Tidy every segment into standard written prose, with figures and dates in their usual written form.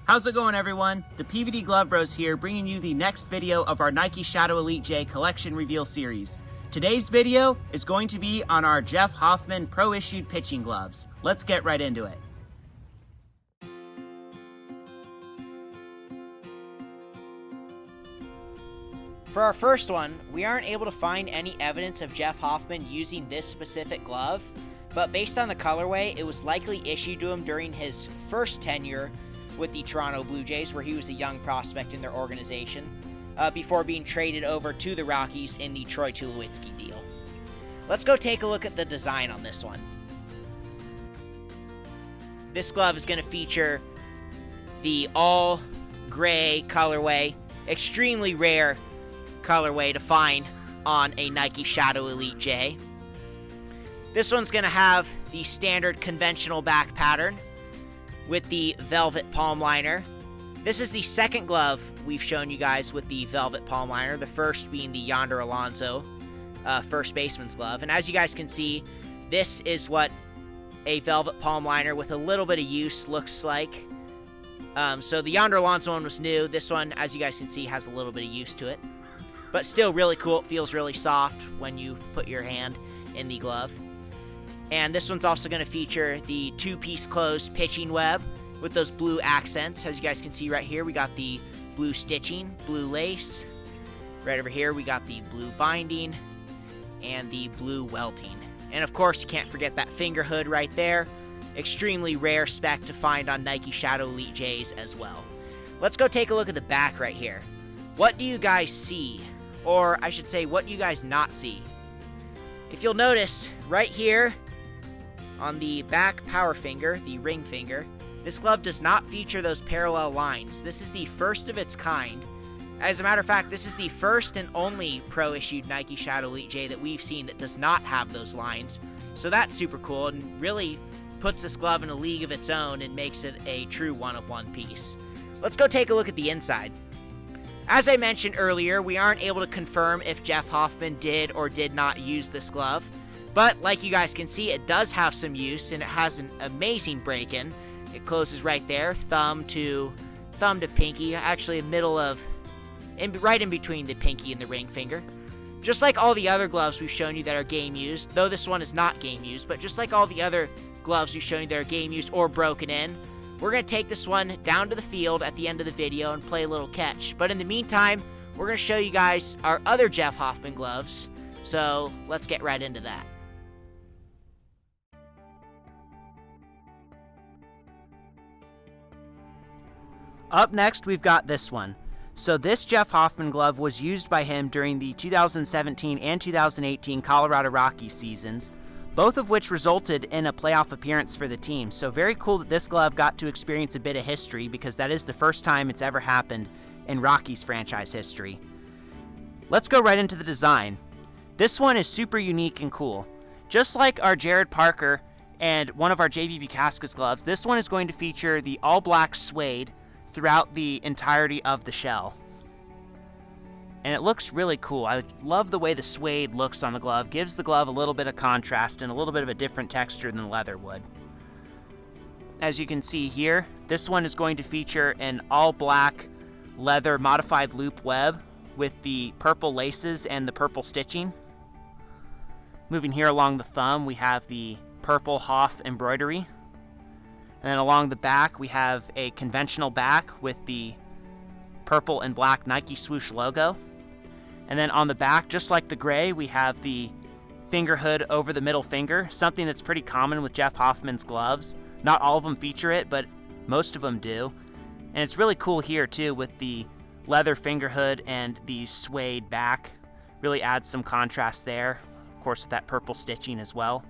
How's it going, everyone? The PVD Glove Bros here, bringing you the next video of our Nike Shado Elite J collection reveal series. Today's video is going to be on our Jeff Hoffman pro-issued pitching gloves. Let's get right into it. For our first one, we aren't able to find any evidence of Jeff Hoffman using this specific glove, but based on the colorway, it was likely issued to him during his first tenure with the Toronto Blue Jays, where he was a young prospect in their organization, before being traded over to the Rockies in the Troy Tulowitzki deal. Let's go take a look at the design on this one. This glove is going to feature the all gray colorway, extremely rare colorway to find on a Nike Shado Elite J. This one's going to have the standard conventional back pattern with the velvet palm liner. This is the second glove we've shown you guys with the velvet palm liner, the first being the Yonder Alonso first baseman's glove. And as you guys can see, this is what a velvet palm liner with a little bit of use looks like. So the Yonder Alonso one was new. This one, as you guys can see, has a little bit of use to it, but still really cool. It feels really soft when you put your hand in the glove. And this one's also going to feature the two-piece closed pitching web with those blue accents. As you guys can see right here, we got the blue stitching, blue lace. Right over here, we got the blue binding and the blue welting. And of course, you can't forget that finger hood right there. Extremely rare spec to find on Nike Shado Elite J's as well. Let's go take a look at the back right here. What do you guys see? Or I should say, what do you guys not see? If you'll notice, right here, on the back power finger, the ring finger, this glove does not feature those parallel lines. This is the first of its kind. As a matter of fact, this is the first and only pro-issued Nike Shado Elite J that we've seen that does not have those lines. So that's super cool and really puts this glove in a league of its own and makes it a true one-of-one piece. Let's go take a look at the inside. As I mentioned earlier, we aren't able to confirm if Jeff Hoffman did or did not use this glove. But like you guys can see, it does have some use, and it has an amazing break-in. It closes right there, thumb to pinky, actually right in between the pinky and the ring finger. Just like all the other gloves we've shown you that are game used, though this one is not game used, but just like all the other gloves we've shown you that are game used or broken in, we're going to take this one down to the field at the end of the video and play a little catch. But in the meantime, we're going to show you guys our other Jeff Hoffman gloves, so let's get right into that. Up next, we've got this one. So this Jeff Hoffman glove was used by him during the 2017 and 2018 Colorado Rockies seasons, both of which resulted in a playoff appearance for the team. So very cool that this glove got to experience a bit of history, because that is the first time it's ever happened in Rockies franchise history. Let's go right into the design. This one is super unique and cool. Just like our Jared Parker and one of our JB Bukauskas gloves, this one is going to feature the all-black suede throughout the entirety of the shell. And it looks really cool. I love the way the suede looks on the glove. Gives the glove a little bit of contrast and a little bit of a different texture than leather would. As you can see here, this one is going to feature an all-black leather modified loop web with the purple laces and the purple stitching. Moving here along the thumb, we have the purple Hoff embroidery. And then along the back, we have a conventional back with the purple and black Nike swoosh logo. And then on the back, just like the gray, we have the finger hood over the middle finger, something that's pretty common with Jeff Hoffman's gloves. Not all of them feature it, but most of them do. And it's really cool here too with the leather finger hood and the suede back. Really adds some contrast there, of course with that purple stitching as well.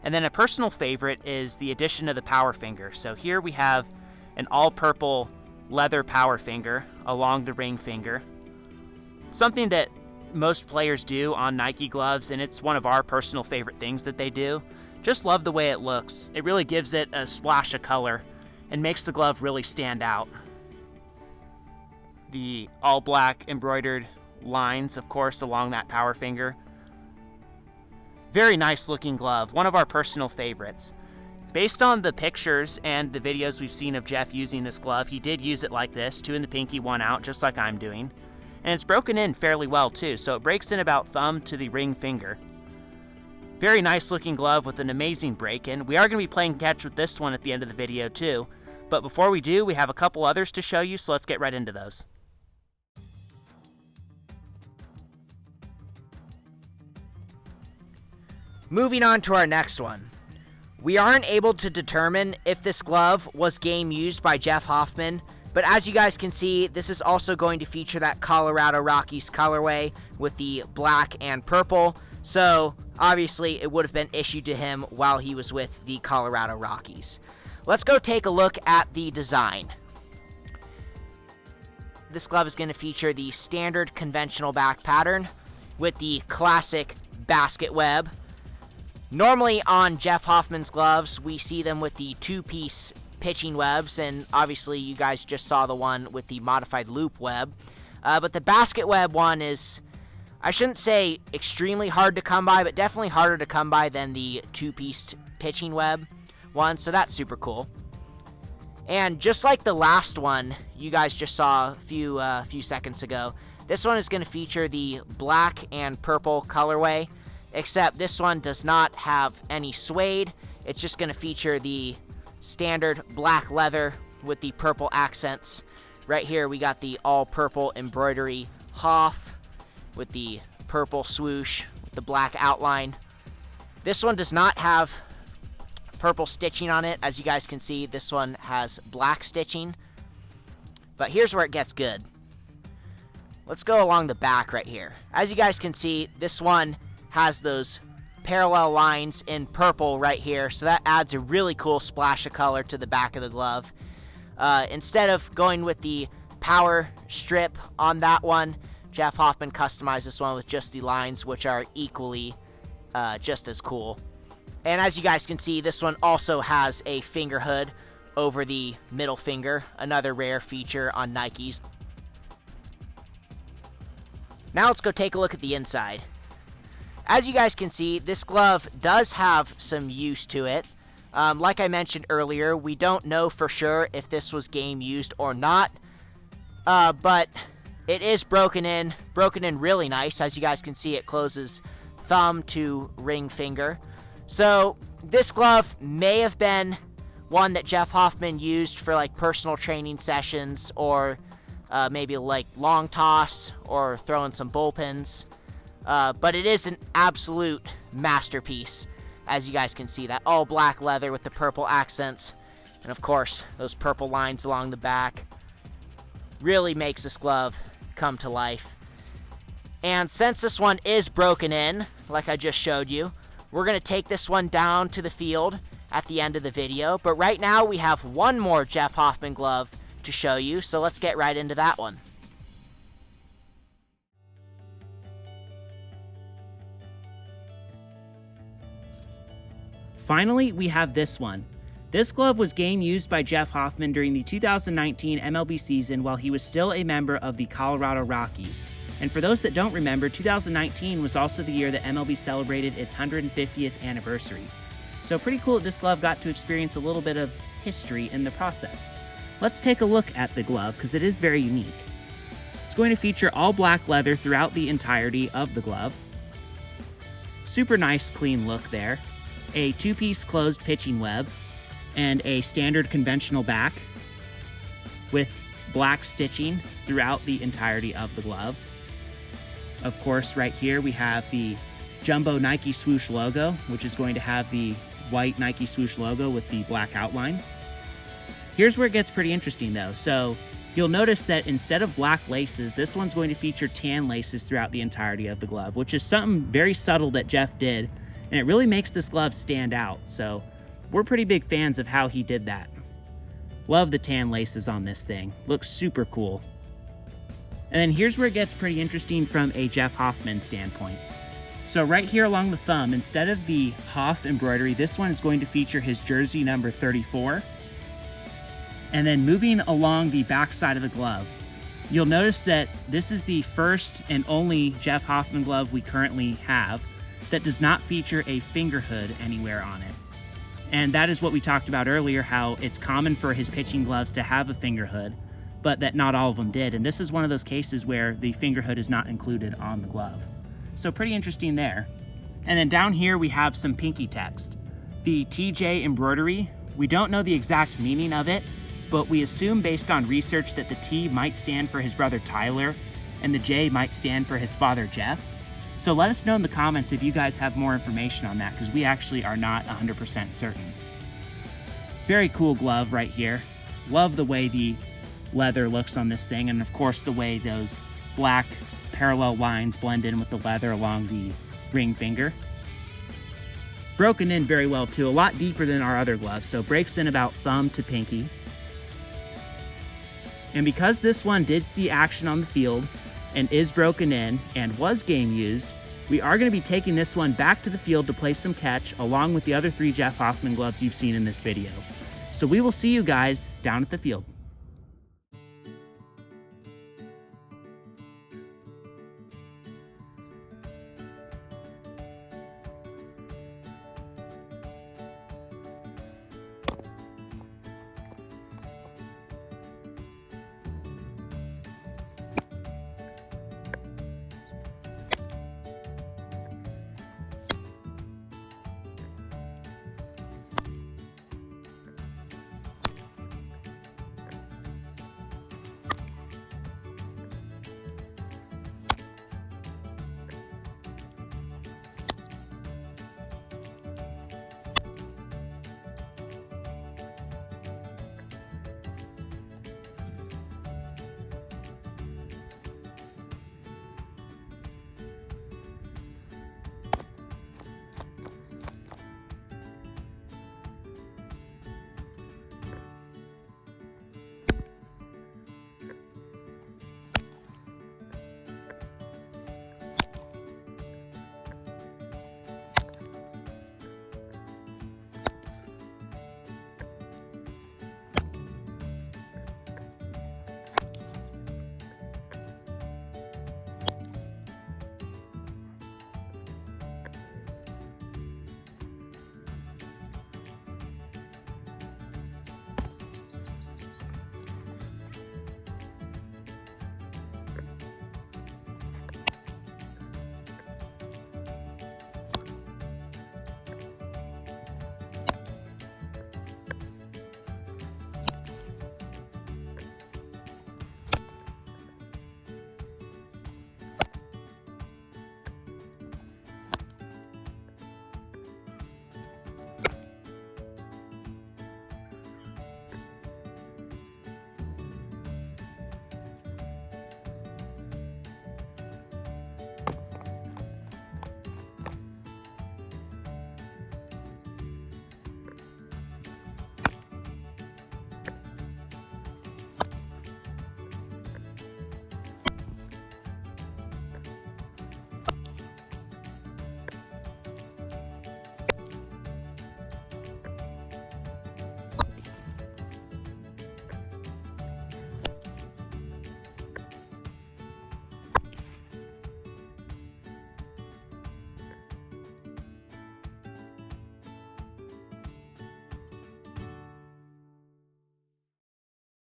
And then a personal favorite is the addition of the power finger. So here we have an all-purple leather power finger along the ring finger. Something that most players do on Nike gloves, and it's one of our personal favorite things that they do. Just love the way it looks. It really gives it a splash of color and makes the glove really stand out. The all-black embroidered lines, of course, along that power finger. Very nice looking glove, one of our personal favorites. Based on the pictures and the videos we've seen of Jeff using this glove, he did use it like this, 2 in the pinky, 1 out, just like I'm doing. And it's broken in fairly well too, so it breaks in about thumb to the ring finger. Very nice looking glove with an amazing break-in. We are going to be playing catch with this one at the end of the video too. But before we do, we have a couple others to show you, so let's get right into those. Moving on to our next one. We aren't able to determine if this glove was game used by Jeff Hoffman, but as you guys can see, this is also going to feature that Colorado Rockies colorway with the black and purple, so obviously it would have been issued to him while he was with the Colorado Rockies. Let's go take a look at the design. This glove is going to feature the standard conventional back pattern with the classic basket web. Normally on Jeff Hoffman's gloves, we see them with the 2-piece pitching webs, and obviously you guys just saw the one with the modified loop web. But the basket web one is, I shouldn't say extremely hard to come by, but definitely harder to come by than the 2-piece pitching web one, so that's super cool. And just like the last one you guys just saw a few seconds ago, this one is going to feature the black and purple colorway. Except this one does not have any suede. It's just going to feature the standard black leather with the purple accents. Right here we got the all purple embroidery Hoff with the purple swoosh with the black outline. This one does not have purple stitching on it. As you guys can see, this one has black stitching. But here's where it gets good. Let's go along the back right here. As you guys can see, this one has those parallel lines in purple right here, so that adds a really cool splash of color to the back of the glove. Instead of going with the power strip on that one, Jeff Hoffman customized this one with just the lines, which are equally just as cool. And as you guys can see, this one also has a finger hood over the middle finger, another rare feature on Nikes. Now let's go take a look at the inside. As you guys can see, this glove does have some use to it. Like I mentioned earlier, we don't know for sure if this was game used or not, but it is broken in really nice. As you guys can see, it closes thumb to ring finger. So this glove may have been one that Jeff Hoffman used for like personal training sessions, or maybe like long toss or throwing some bullpens. But it is an absolute masterpiece. As you guys can see, that all black leather with the purple accents, and of course those purple lines along the back, really makes this glove come to life. And since this one is broken in, like I just showed you, we're going to take this one down to the field at the end of the video. But right now we have one more Jeff Hoffman glove to show you, so let's get right into that one. Finally, we have this one. This glove was game used by Jeff Hoffman during the 2019 MLB season while he was still a member of the Colorado Rockies. And for those that don't remember, 2019 was also the year that MLB celebrated its 150th anniversary. So pretty cool that this glove got to experience a little bit of history in the process. Let's take a look at the glove because it is very unique. It's going to feature all black leather throughout the entirety of the glove. Super nice, clean look there. A 2-piece closed pitching web, and a standard conventional back with black stitching throughout the entirety of the glove. Of course, right here we have the Jumbo Nike swoosh logo, which is going to have the white Nike swoosh logo with the black outline. Here's where it gets pretty interesting though. So you'll notice that instead of black laces, this one's going to feature tan laces throughout the entirety of the glove, which is something very subtle that Jeff did. And it really makes this glove stand out, so we're pretty big fans of how he did that. Love the tan laces on this thing. Looks super cool. And then here's where it gets pretty interesting from a Jeff Hoffman standpoint. So right here along the thumb, instead of the Hoff embroidery, this one is going to feature his jersey number 34. And then moving along the back side of the glove, you'll notice that this is the first and only Jeff Hoffman glove we currently have that does not feature a finger hood anywhere on it. And that is what we talked about earlier, how it's common for his pitching gloves to have a finger hood, but that not all of them did. And this is one of those cases where the finger hood is not included on the glove. So pretty interesting there. And then down here we have some pinky text. The TJ embroidery, we don't know the exact meaning of it, but we assume based on research that the T might stand for his brother Tyler and the J might stand for his father Jeff. So let us know in the comments if you guys have more information on that, because we actually are not 100% certain. Very cool glove right here. Love the way the leather looks on this thing, and of course the way those black parallel lines blend in with the leather along the ring finger. Broken in very well too, a lot deeper than our other gloves, so breaks in about thumb to pinky. And because this one did see action on the field and is broken in and was game used, we are going to be taking this one back to the field to play some catch along with the other 3 Jeff Hoffman gloves you've seen in this video. So we will see you guys down at the field.